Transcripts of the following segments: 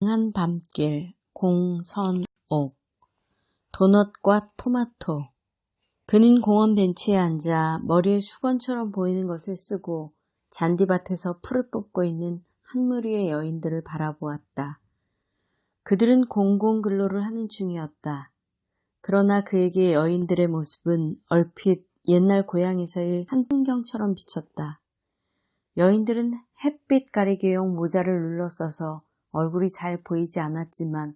한 밤길, 공선옥, 도넛과 토마토. 그는 공원 벤치에 앉아 머리에 수건처럼 보이는 것을 쓰고 잔디밭에서 풀을 뽑고 있는 한 무리의 여인들을 바라보았다. 그들은 공공근로를 하는 중이었다. 그러나 그에게 여인들의 모습은 얼핏 옛날 고향에서의 한 풍경처럼 비쳤다. 여인들은 햇빛 가리개용 모자를 눌러 써서 얼굴이 잘 보이지 않았지만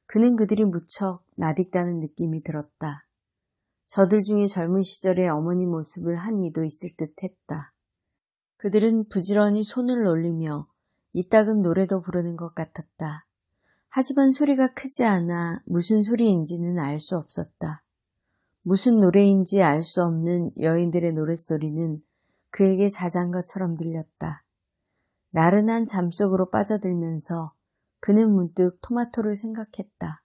그는 그들이 무척 낯익다는 느낌이 들었다. 저들 중에 젊은 시절의 어머니 모습을 한 이도 있을 듯 했다. 그들은 부지런히 손을 놀리며 이따금 노래도 부르는 것 같았다. 하지만 소리가 크지 않아 무슨 소리인지는 알 수 없었다. 무슨 노래인지 알 수 없는 여인들의 노랫소리는 그에게 자장가처럼 들렸다. 나른한 잠속으로 빠져들면서 그는 문득 토마토를 생각했다.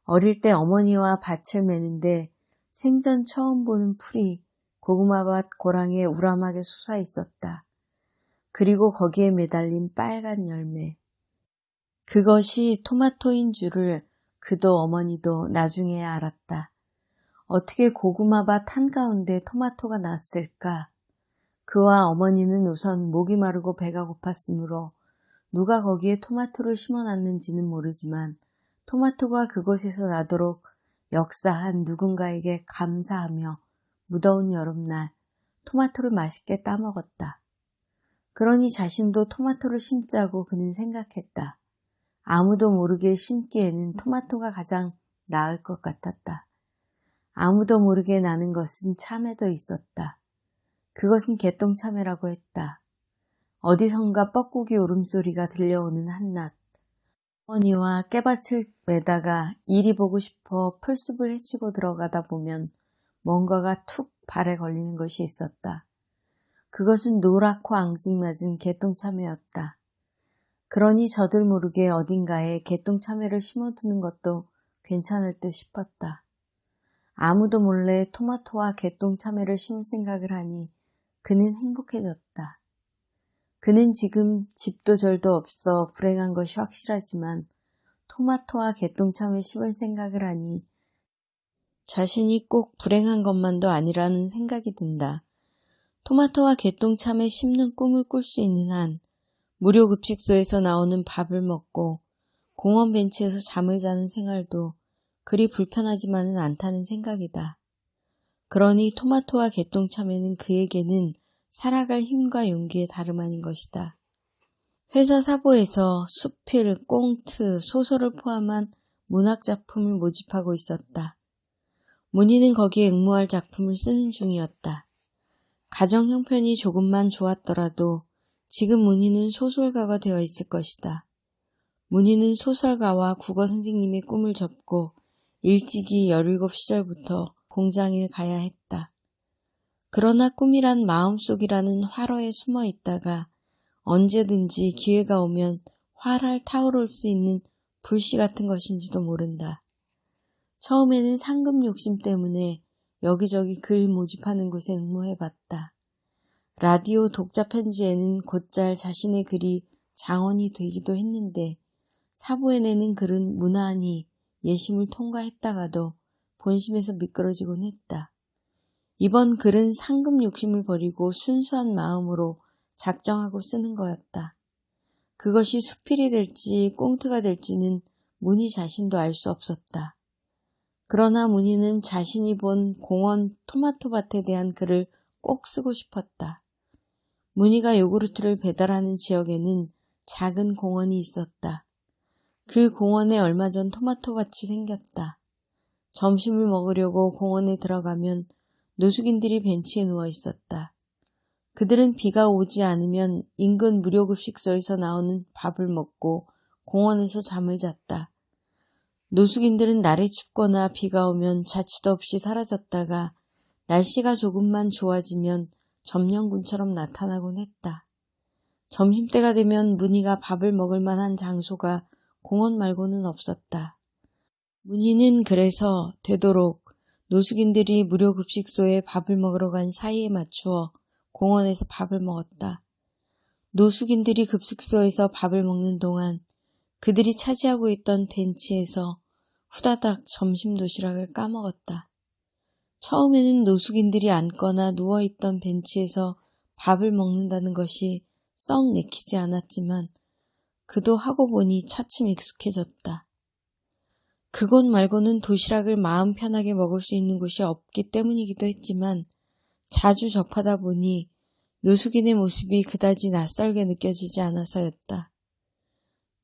어릴 때 어머니와 밭을 매는데 생전 처음 보는 풀이 고구마밭 고랑에 우람하게 솟아 있었다. 그리고 거기에 매달린 빨간 열매. 그것이 토마토인 줄을 그도 어머니도 나중에야 알았다. 어떻게 고구마밭 한가운데 토마토가 났을까? 그와 어머니는 우선 목이 마르고 배가 고팠으므로 누가 거기에 토마토를 심어놨는지는 모르지만 토마토가 그곳에서 나도록 역사한 누군가에게 감사하며 무더운 여름날 토마토를 맛있게 따먹었다. 그러니 자신도 토마토를 심자고 그는 생각했다. 아무도 모르게 심기에는 토마토가 가장 나을 것 같았다. 아무도 모르게 나는 것은 참외도 있었다. 그것은 개똥참외라고 했다. 어디선가 뻐꾸기 울음소리가 들려오는 한낮, 어머니와 깨밭을 매다가 이리 보고 싶어 풀숲을 헤치고 들어가다 보면 뭔가가 툭 발에 걸리는 것이 있었다. 그것은 노랗고 앙증맞은 개똥참외였다. 그러니 저들 모르게 어딘가에 개똥참외를 심어두는 것도 괜찮을 듯 싶었다. 아무도 몰래 토마토와 개똥참외를 심을 생각을 하니 그는 행복해졌다. 그는 지금 집도 절도 없어 불행한 것이 확실하지만 토마토와 개똥참외 심을 생각을 하니 자신이 꼭 불행한 것만도 아니라는 생각이 든다. 토마토와 개똥참외 심는 꿈을 꿀 수 있는 한 무료 급식소에서 나오는 밥을 먹고 공원 벤치에서 잠을 자는 생활도 그리 불편하지만은 않다는 생각이다. 그러니 토마토와 개똥참외는 그에게는 살아갈 힘과 용기의 다름 아닌 것이다. 회사 사보에서 수필, 꽁트, 소설을 포함한 문학작품을 모집하고 있었다. 문희는 거기에 응모할 작품을 쓰는 중이었다. 가정 형편이 조금만 좋았더라도 지금 문희는 소설가가 되어 있을 것이다. 문희는 소설가와 국어 선생님의 꿈을 접고 일찍이 17시절부터 공장일 가야 했다. 그러나 꿈이란 마음속이라는 화로에 숨어 있다가 언제든지 기회가 오면 활활 타오를 수 있는 불씨 같은 것인지도 모른다. 처음에는 상금 욕심 때문에 여기저기 글 모집하는 곳에 응모해봤다. 라디오 독자 편지에는 곧잘 자신의 글이 장원이 되기도 했는데 사보에 내는 글은 무난히 예심을 통과했다가도 본심에서 미끄러지곤 했다. 이번 글은 상금 욕심을 버리고 순수한 마음으로 작정하고 쓰는 거였다. 그것이 수필이 될지 꽁트가 될지는 문희 자신도 알 수 없었다. 그러나 문희는 자신이 본 공원 토마토밭에 대한 글을 꼭 쓰고 싶었다. 문희가 요구르트를 배달하는 지역에는 작은 공원이 있었다. 그 공원에 얼마 전 토마토밭이 생겼다. 점심을 먹으려고 공원에 들어가면 노숙인들이 벤치에 누워 있었다. 그들은 비가 오지 않으면 인근 무료급식소에서 나오는 밥을 먹고 공원에서 잠을 잤다. 노숙인들은 날이 춥거나 비가 오면 자취도 없이 사라졌다가 날씨가 조금만 좋아지면 점령군처럼 나타나곤 했다. 점심때가 되면 문희가 밥을 먹을 만한 장소가 공원 말고는 없었다. 문희는 그래서 되도록 노숙인들이 무료급식소에 밥을 먹으러 간 사이에 맞추어 공원에서 밥을 먹었다. 노숙인들이 급식소에서 밥을 먹는 동안 그들이 차지하고 있던 벤치에서 후다닥 점심 도시락을 까먹었다. 처음에는 노숙인들이 앉거나 누워있던 벤치에서 밥을 먹는다는 것이 썩 내키지 않았지만 그도 하고 보니 차츰 익숙해졌다. 그곳 말고는 도시락을 마음 편하게 먹을 수 있는 곳이 없기 때문이기도 했지만 자주 접하다 보니 노숙인의 모습이 그다지 낯설게 느껴지지 않아서였다.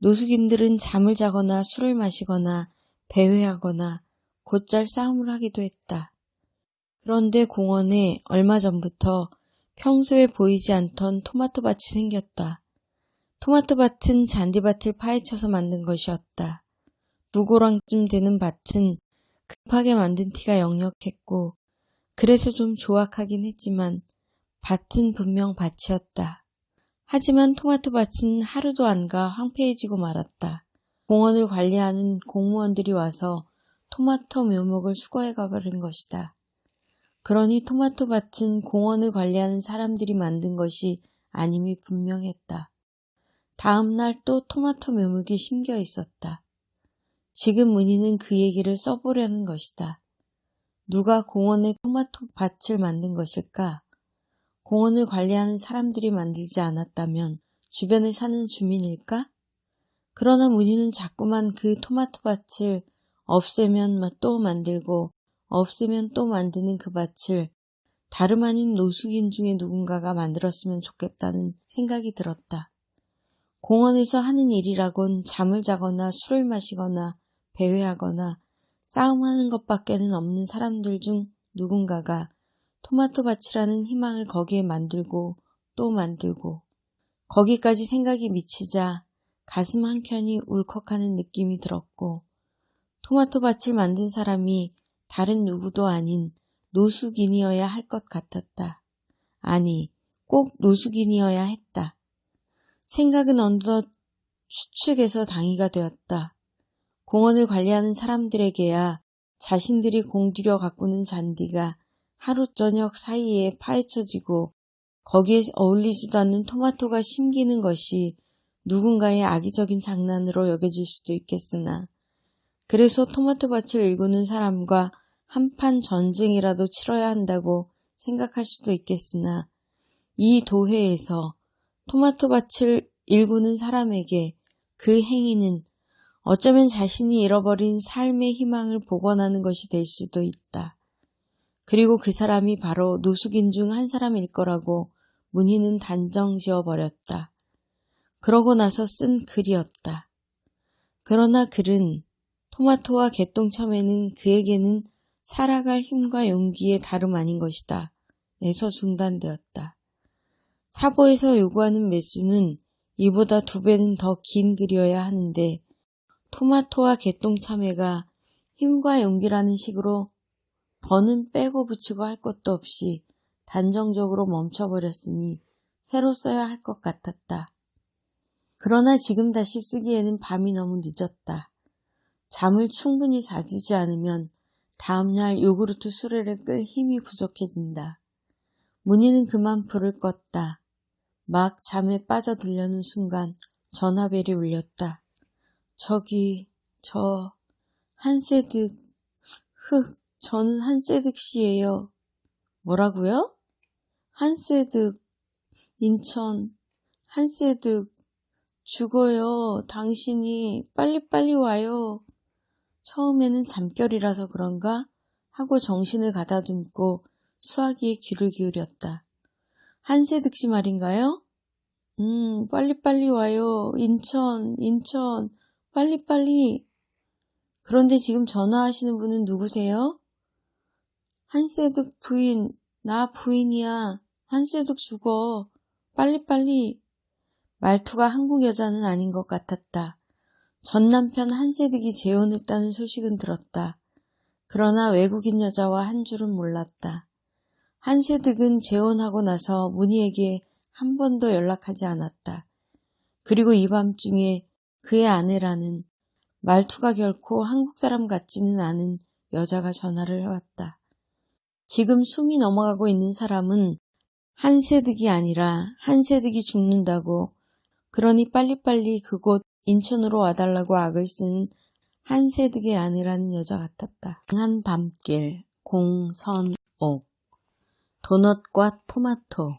노숙인들은 잠을 자거나 술을 마시거나 배회하거나 곧잘 싸움을 하기도 했다. 그런데 공원에 얼마 전부터 평소에 보이지 않던 토마토밭이 생겼다. 토마토밭은 잔디밭을 파헤쳐서 만든 것이었다. 2고랑쯤 되는 밭은 급하게 만든 티가 역력했고 그래서 좀 조악하긴 했지만 밭은 분명 밭이었다. 하지만 토마토밭은 하루도 안 가 황폐해지고 말았다. 공원을 관리하는 공무원들이 와서 토마토 묘목을 수거해 가버린 것이다. 그러니 토마토밭은 공원을 관리하는 사람들이 만든 것이 아님이 분명했다. 다음 날 또 토마토 묘목이 심겨 있었다. 지금 문희는 그 얘기를 써보려는 것이다. 누가 공원에 토마토 밭을 만든 것일까? 공원을 관리하는 사람들이 만들지 않았다면 주변에 사는 주민일까? 그러나 문희는 자꾸만 그 토마토 밭을 없애면 또 만들고 없으면 또 만드는 그 밭을 다름 아닌 노숙인 중에 누군가가 만들었으면 좋겠다는 생각이 들었다. 공원에서 하는 일이라곤 잠을 자거나 술을 마시거나 배회하거나 싸움하는 것밖에는 없는 사람들 중 누군가가 토마토 밭이라는 희망을 거기에 만들고 또 만들고 거기까지 생각이 미치자 가슴 한켠이 울컥하는 느낌이 들었고 토마토 밭을 만든 사람이 다른 누구도 아닌 노숙인이어야 할 것 같았다. 아니, 꼭 노숙인이어야 했다. 생각은 어느덧 추측에서 당위가 되었다. 공원을 관리하는 사람들에게야 자신들이 공들여 가꾸는 잔디가 하루 저녁 사이에 파헤쳐지고 거기에 어울리지도 않는 토마토가 심기는 것이 누군가의 악의적인 장난으로 여겨질 수도 있겠으나 그래서 토마토 밭을 일구는 사람과 한판 전쟁이라도 치러야 한다고 생각할 수도 있겠으나 이 도회에서 토마토 밭을 일구는 사람에게 그 행위는 어쩌면 자신이 잃어버린 삶의 희망을 복원하는 것이 될 수도 있다. 그리고 그 사람이 바로 노숙인 중 한 사람일 거라고 문희는 단정지어 버렸다. 그러고 나서 쓴 글이었다. 그러나 글은 토마토와 개똥참외는 그에게는 살아갈 힘과 용기의 다름 아닌 것이다. 에서 중단되었다. 사보에서 요구하는 매수는 이보다 2배는 더 긴 글이어야 하는데 토마토와 개똥참외가 힘과 용기라는 식으로 더는 빼고 붙이고 할 것도 없이 단정적으로 멈춰버렸으니 새로 써야 할 것 같았다. 그러나 지금 다시 쓰기에는 밤이 너무 늦었다. 잠을 충분히 자주지 않으면 다음날 요구르트 수레를 끌 힘이 부족해진다. 문희는 그만 불을 껐다. 막 잠에 빠져들려는 순간 전화벨이 울렸다. 저기, 한세득, 저는 한세득 씨예요. 뭐라고요? 한세득, 인천, 한세득, 죽어요. 당신이 빨리빨리 와요. 처음에는 잠결이라서 그런가 하고 정신을 가다듬고 수화기에 귀를 기울였다. 한세득 씨 말인가요? 빨리빨리 와요. 인천, 빨리빨리. 그런데 지금 전화하시는 분은 누구세요? 한세득 부인, 나 부인이야. 한세득 죽어. 빨리빨리. 말투가 한국 여자는 아닌 것 같았다. 전 남편 한세득이 재혼했다는 소식은 들었다. 그러나 외국인 여자와 한 줄은 몰랐다. 한세득은 재혼하고 나서 문희에게 한 번도 연락하지 않았다. 그리고 이 밤중에 그의 아내라는 말투가 결코 한국 사람 같지는 않은 여자가 전화를 해왔다. 지금 숨이 넘어가고 있는 사람은 한세득이 아니라 한세득이 죽는다고 그러니 빨리빨리 그곳 인천으로 와달라고 악을 쓰는 한세득의 아내라는 여자 같았다. 한 밤길, 공선옥, 도넛과 토마토,